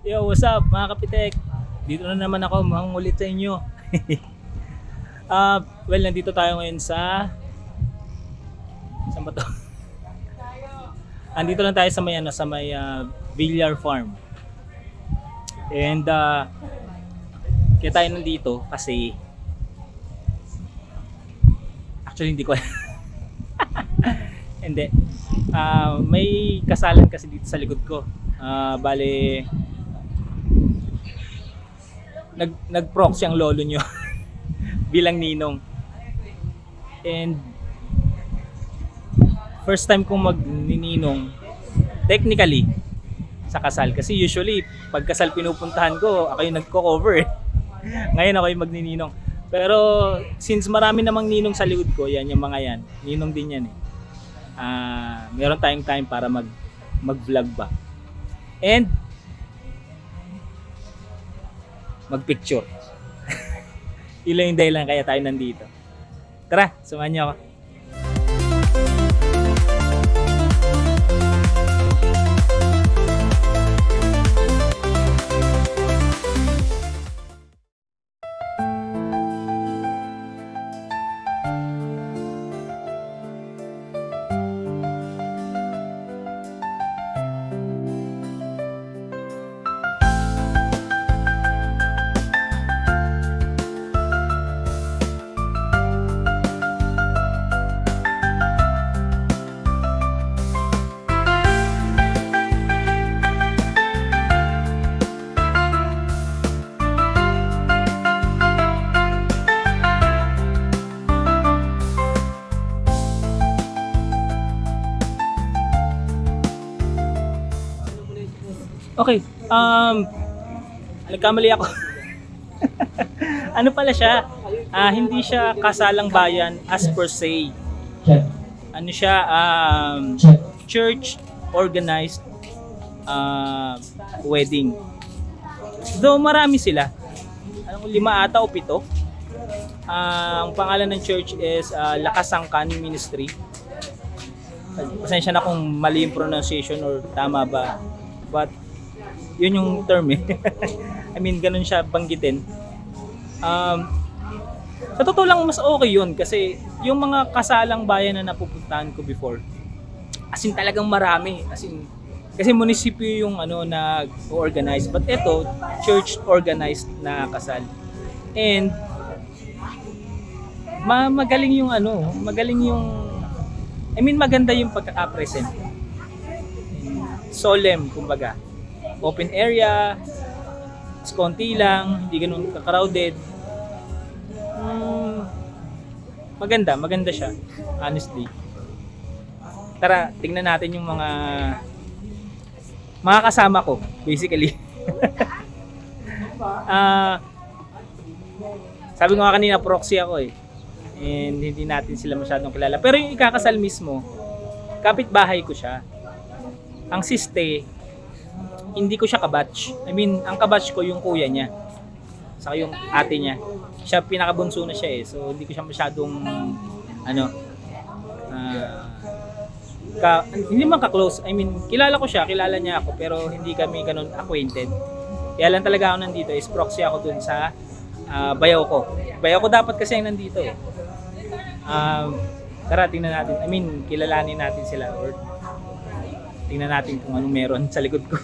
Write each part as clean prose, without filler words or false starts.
Yo, what's up mga kapitek? Dito na naman ako mangungulit sa inyo. Well, nandito tayo ngayon sa... Saan ba to? Andito lang tayo sa may, Villar Farm. And kaya tayo nandito kasi... Actually, hindi ko... Hindi. May kasalan kasi dito sa likod ko. Bale... nag-proxy ang lolo nyo bilang ninong. And first time kong magninong technically sa kasal, kasi usually pag kasal pinupuntahan ko, ako yung nagko-cover eh. Ngayon ako yung magnininong. Pero since marami namang ninong sa likod ko, yan yung mga yan, ninong din yan eh. Meron tayong time para mag-vlog ba. And mag-picture. Ilan yung dahilan kaya tayo nandito. Tara, samahan niyo ako. Okay, nagkamali ako. Ano pala siya? Hindi siya kasalang bayan as per se. Ano siya? Church organized wedding. Though marami sila. Anong 5 ata o 7? Ang pangalan ng church is Lakasangkan Ministry. Pasensya na kung mali yung pronunciation or tama ba. But yun yung term eh. I mean, ganun siya banggitin. Sa totoo lang, mas okay yun kasi yung mga kasalang bayan na napupuntahan ko before, as in talagang marami. As in, kasi munisipyo yung na organize, but ito, church organized na kasal. And magaling yung I mean, maganda yung pagkaka-present. Solemn, kumbaga. Open area, konti lang, hindi ganun ka-crowded. Maganda siya, honestly. Tara, tingnan natin yung mga kasama ko, basically. Sabi ko nga kanina, proxy ako eh. And hindi natin sila masyadong kilala. Pero yung ikakasal mismo, kapitbahay ko siya. Ang siste, hindi ko siya kabatch. I mean, ang kabatch ko yung kuya niya. Saka yung ate niya. Siya pinakabunso na siya eh. So, hindi ko siya masyadong hindi man ka-close. I mean, kilala ko siya, kilala niya ako, pero hindi kami ganun acquainted. Kaya lang talaga ako nandito is proxy ako dun sa bayaw ko. Bayaw ko dapat kasi yung nandito eh. Tara, tingnan natin. I mean, kilalanin natin sila or tingnan natin kung anong meron sa likod ko.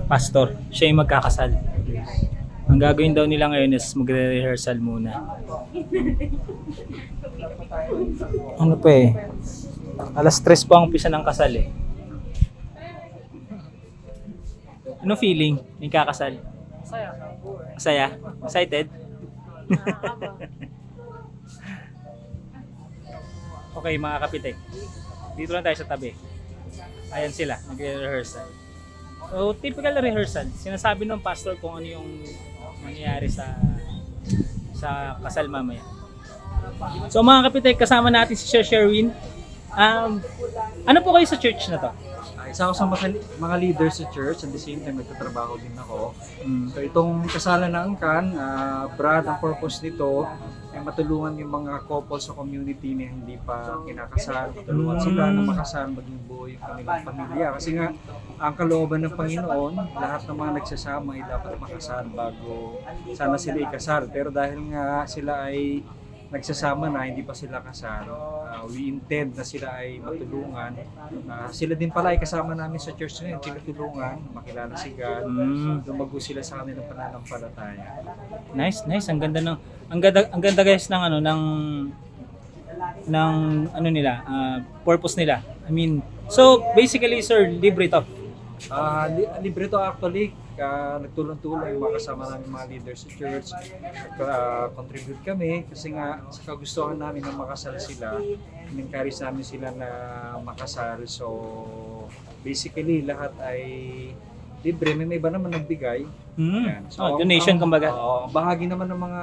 Pastor, siya yung magkakasal. Ang gagawin daw nila ngayon is magre-rehearsal muna. Ano pa eh? Alas 3 pa ang umpisa ng kasal eh. Ano feeling? Yung kakasal? Masaya. Masaya? Excited? Okay mga kapitek. Dito lang tayo sa tabi. Ayan sila, nagre-rehearsal. So, typical rehearsal. Sinasabi ng pastor kung ano yung mangyayari sa sa kasal mamaya. So mga kapitek, kasama natin si Sir Sherwin. Ano po kayo sa church na to? Isa ako sa mga leaders sa church, at the same time nagtatrabaho din ako. Mm. So itong kasalan ng Angkan, Brad, ang purpose nito ay matulungan yung mga couples sa community na hindi pa kinakasal, matulungan sila na makasal, maging buo yung kanilang pamilya. Kasi nga, ang kalooban ng Panginoon, lahat ng mga nagsasama ay dapat makasal bago sana sila ikasal. Pero dahil nga sila ay nagsasama na, hindi pa sila kasal, we intend na sila ay matulungan. Sila din pala ay kasama namin sa church ngayon, tinutulungan, makilala si God, lumago sila sa kanilang pananampalataya. Nice. Ang ganda guys ng purpose nila. I mean, so basically sir, libre to. Libre to actually. Nagtulong-tulong yung mga kasama namin mga leaders sa church. Contribute kami kasi nga sa kagustuhan namin na makasal sila, in-encourage namin sila na makasal. So basically lahat ay libre. May iba naman nagbigay. Yan. So, donation kumbaga. Bahagi naman ng mga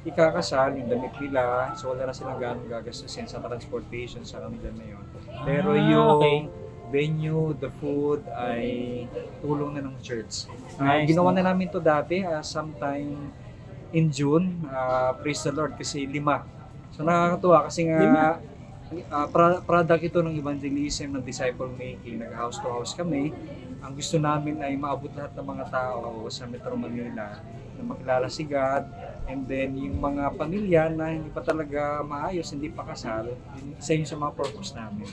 ikakasal, yung damit nila. So wala na silang ganong gagastusin sa transportation sa kanila na yun. Pero yung venue, the food ay tulong na ng church. Ginawa na namin to dati sometime in June. Praise the Lord kasi 5. So nakakatuwa kasi nga product ito ng evangelism, ng disciple making, nag-house to house kami. Ang gusto namin ay maabot lahat ng mga tao sa Metro Manila na makilala si God, and then yung mga pamilya na hindi pa talaga maayos, hindi pa kasal, isa yun sa mga purpose namin.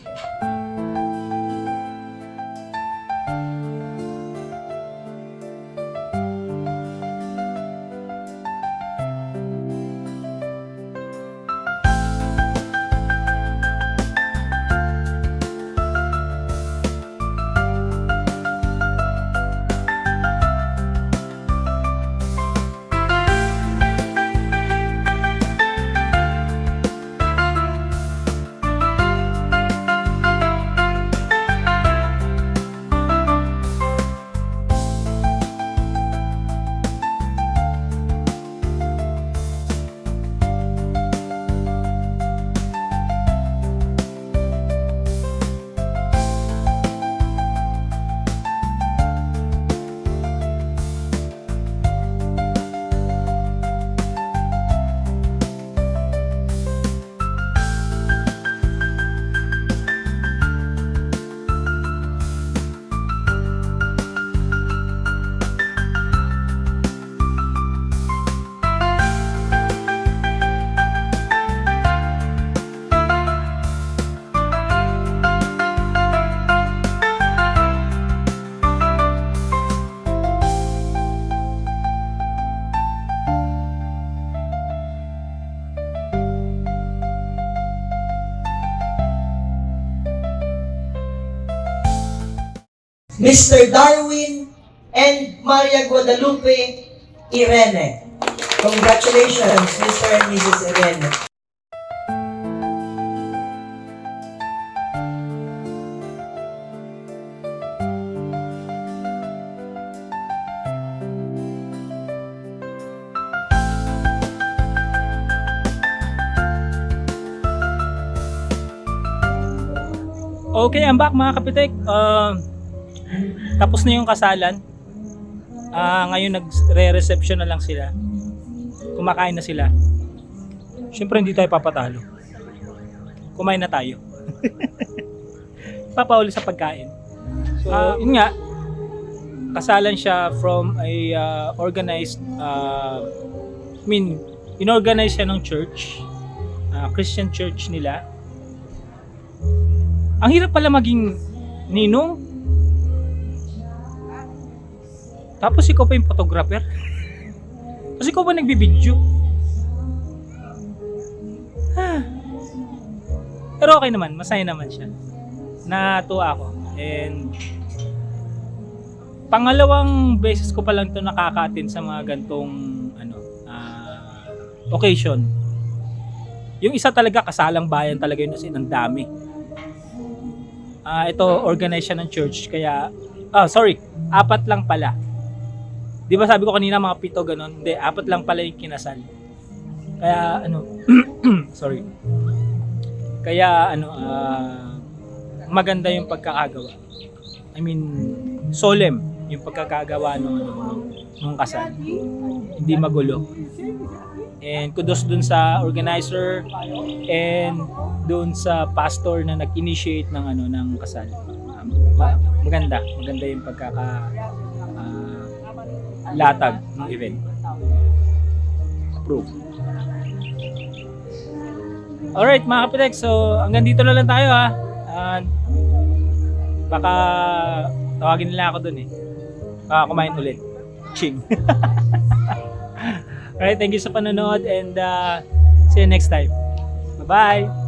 Mr. Darwin and Maria Guadalupe Irene. Congratulations, Mr. and Mrs. Irene. Okay, I'm back mga kapitek. Tapos na yung kasalan. Ngayon nagre-reception na lang sila. Kumakain na sila. Siyempre hindi tayo papatalo. Kumain na tayo. Papauli sa pagkain. So, yun nga, kasalan siya from a organized, inorganize siya ng church, Christian church nila. Ang hirap pala maging ninong. Tapos ikaw pa yung photographer. Tapos ikaw pa nagbibideo. Pero okay naman, masaya naman siya. Natuwa ako. And pangalawang beses ko pa lang to nakaka-attend sa mga gantong occasion. Yung isa talaga kasalang bayan talaga yun, kasi ang dami. Ito organize siya ng church, kaya 4 lang pala. Di ba sabi ko kanina mga 7 ganun? Hindi, 4 lang pala yung kinasal. Kaya ano, sorry. Kaya ano, maganda yung pagkakagawa. I mean, solemn yung pagkakagawa nung kasal. Hindi magulo. And kudos dun sa organizer and dun sa pastor na nag-initiate ng kasal. Maganda yung latag ng event. Approve. Alright mga kapitek, so hanggang dito na lang tayo ha. Baka tawagin nila ako dun eh. Baka kumain ulit. Ching. Alright, thank you sa panonood and see you next time. Bye-bye!